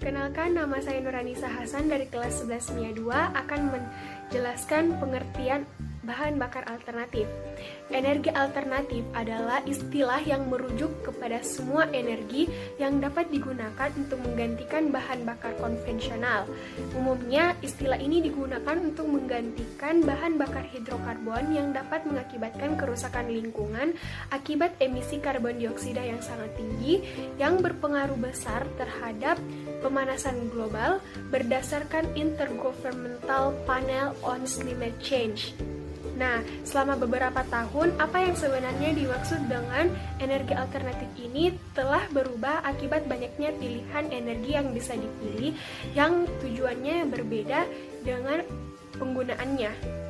Perkenalkan, nama saya Nuranisa Hasan dari kelas 11 MIA 2 akan menjelaskan pengertian bahan bakar alternatif. Energi alternatif adalah istilah yang merujuk kepada semua energi yang dapat digunakan untuk menggantikan bahan bakar konvensional. Umumnya, istilah ini digunakan untuk menggantikan bahan bakar hidrokarbon yang dapat mengakibatkan kerusakan lingkungan akibat emisi karbon dioksida yang sangat tinggi yang berpengaruh besar terhadap pemanasan global berdasarkan Intergovernmental Panel on Climate Change. Nah, selama beberapa tahun, apa yang sebenarnya dimaksud dengan energi alternatif ini telah berubah akibat banyaknya pilihan energi yang bisa dipilih yang tujuannya berbeda dengan penggunaannya.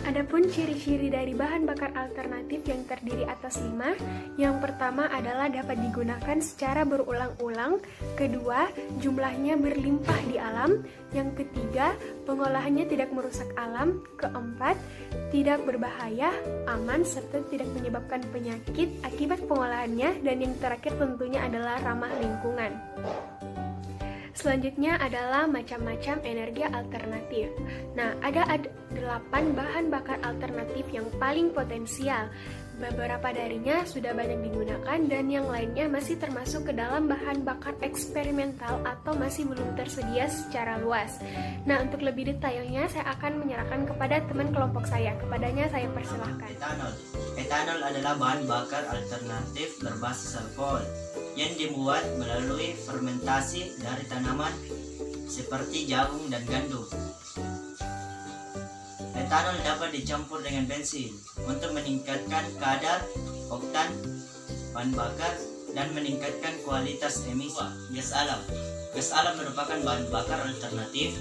Adapun ciri-ciri dari bahan bakar alternatif yang terdiri atas 5, yang pertama adalah dapat digunakan secara berulang-ulang, kedua, jumlahnya berlimpah di alam, yang ketiga, pengolahannya tidak merusak alam, keempat, tidak berbahaya, aman, serta tidak menyebabkan penyakit akibat pengolahannya, dan yang terakhir tentunya adalah ramah lingkungan. Selanjutnya adalah macam-macam energi alternatif. Nah, ada 8 bahan bakar alternatif yang paling potensial. Beberapa darinya sudah banyak digunakan dan yang lainnya masih termasuk ke dalam bahan bakar eksperimental atau masih belum tersedia secara luas. Nah, untuk lebih detailnya saya akan menyerahkan kepada teman kelompok saya. Kepadanya saya persilahkan. Etanol adalah bahan bakar alternatif berbasis alkohol yang dibuat melalui fermentasi dari tanaman seperti jagung dan gandum. Etanol dapat dicampur dengan bensin untuk meningkatkan kadar oktan bahan bakar dan meningkatkan kualitas emisi. Gas alam. Gas alam merupakan bahan bakar alternatif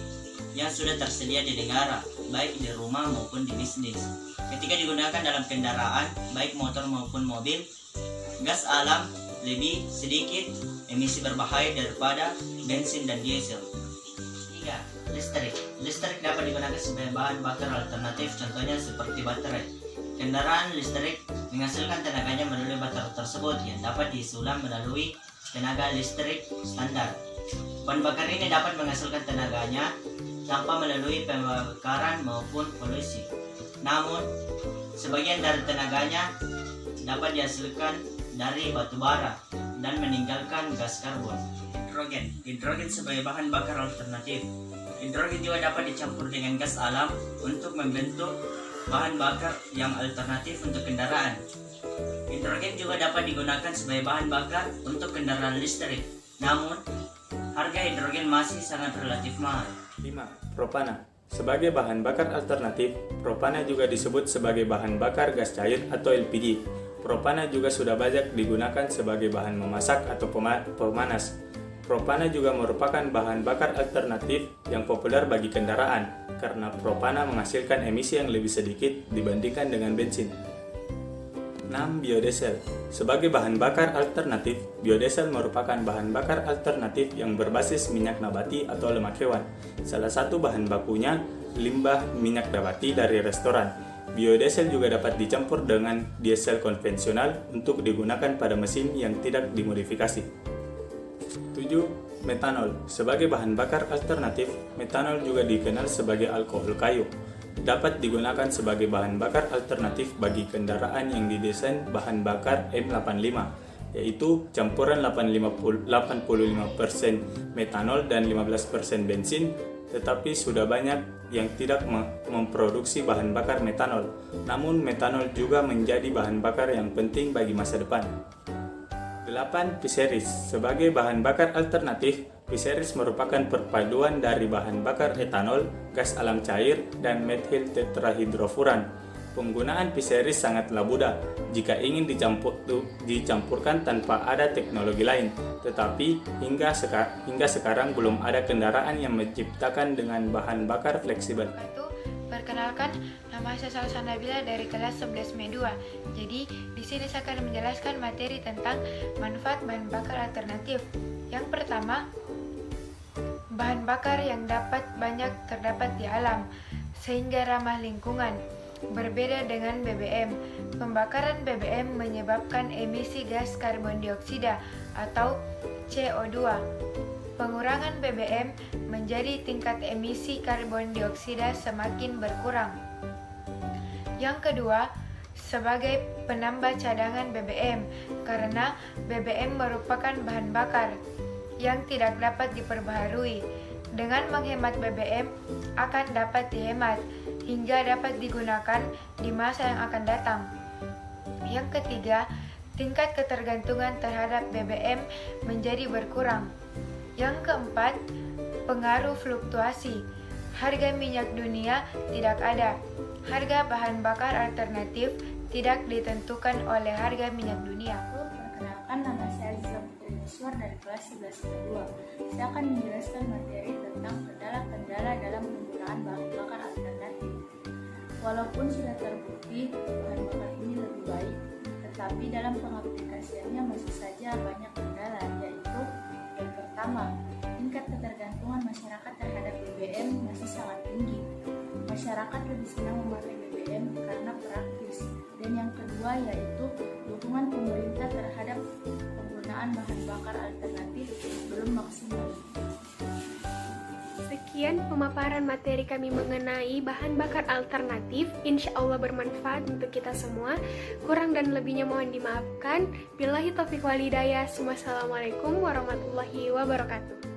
yang sudah tersedia di negara, baik di rumah maupun di bisnis. Ketika digunakan dalam kendaraan, baik motor maupun mobil, gas alam lebih sedikit emisi berbahaya daripada bensin dan diesel. 3. Listrik. Listrik dapat digunakan sebagai bahan bakar alternatif, contohnya seperti baterai. Kendaraan listrik menghasilkan tenaganya melalui baterai tersebut yang dapat disulam melalui tenaga listrik standar. Bahan bakar ini dapat menghasilkan tenaganya tanpa melalui pembakaran maupun polusi. Namun, sebagian dari tenaganya dapat dihasilkan dari batu bara dan meninggalkan gas karbon. Hidrogen. Hidrogen sebagai bahan bakar alternatif. Hidrogen juga dapat dicampur dengan gas alam untuk membentuk bahan bakar yang alternatif untuk kendaraan. Hidrogen juga dapat digunakan sebagai bahan bakar untuk kendaraan listrik. Namun, harga hidrogen masih sangat relatif mahal. 5. Propana. Sebagai bahan bakar alternatif, propana juga disebut sebagai bahan bakar gas cair atau LPG. Propana juga sudah banyak digunakan sebagai bahan memasak atau pemanas. Propana juga merupakan bahan bakar alternatif yang populer bagi kendaraan karena propana menghasilkan emisi yang lebih sedikit dibandingkan dengan bensin. 6. Biodiesel. Sebagai bahan bakar alternatif, biodiesel merupakan bahan bakar alternatif yang berbasis minyak nabati atau lemak hewan. Salah satu bahan bakunya limbah minyak nabati dari restoran. Biodiesel juga dapat dicampur dengan diesel konvensional untuk digunakan pada mesin yang tidak dimodifikasi. 7. Metanol. Sebagai bahan bakar alternatif, metanol juga dikenal sebagai alkohol kayu. Dapat digunakan sebagai bahan bakar alternatif bagi kendaraan yang didesain bahan bakar M85, yaitu campuran 85% metanol dan 15% bensin, tetapi sudah banyak yang tidak memproduksi bahan bakar metanol. Namun metanol juga menjadi bahan bakar yang penting bagi masa depan. 8. P-series. Sebagai bahan bakar alternatif, P-series merupakan perpaduan dari bahan bakar etanol, gas alam cair, dan methyl tetrahidrofuran. Penggunaan P-series sangatlah mudah jika ingin dicampurkan tanpa ada teknologi lain. Tetapi hingga sekarang belum ada kendaraan yang menciptakan dengan bahan bakar fleksibel. Perkenalkan, nama saya Salsa Nabila dari kelas 11 ME 2. Jadi, di sini saya akan menjelaskan materi tentang manfaat bahan bakar alternatif. Yang pertama, bahan bakar yang banyak terdapat di alam, sehingga ramah lingkungan. Berbeda dengan BBM, pembakaran BBM menyebabkan emisi gas karbon dioksida atau CO2. Pengurangan BBM menjadi tingkat emisi karbon dioksida semakin berkurang. Yang kedua, sebagai penambah cadangan BBM, karena BBM merupakan bahan bakar yang tidak dapat diperbaharui. Dengan menghemat BBM akan dapat dihemat hingga dapat digunakan di masa yang akan datang. Yang ketiga, tingkat ketergantungan terhadap BBM menjadi berkurang. Yang keempat, pengaruh fluktuasi. Harga minyak dunia tidak ada. Harga bahan bakar alternatif tidak ditentukan oleh harga minyak dunia. Perkenalkan, nama saya Aziza Putri Muswar dari kelas 11 Saya akan menjelaskan materi tentang kendala-kendala dalam penggunaan bahan bakar alternatif. Walaupun sudah terbukti bahan bakar ini lebih baik, tetapi dalam pengaplikasiannya masih saja banyak kendala, yaitu yang pertama, tingkat ketergantungan masyarakat terhadap BBM masih sangat tinggi. Masyarakat lebih senang memakai BBM karena praktis. Dan yang kedua yaitu dukungan pemerintah terhadap penggunaan bahan bakar alternatif belum maksimal. Sekian pemaparan materi kami mengenai bahan bakar alternatif. Insya Allah bermanfaat untuk kita semua. Kurang dan lebihnya mohon dimaafkan. Billahi taufiq wal hidayah. Wassalamualaikum warahmatullahi wabarakatuh.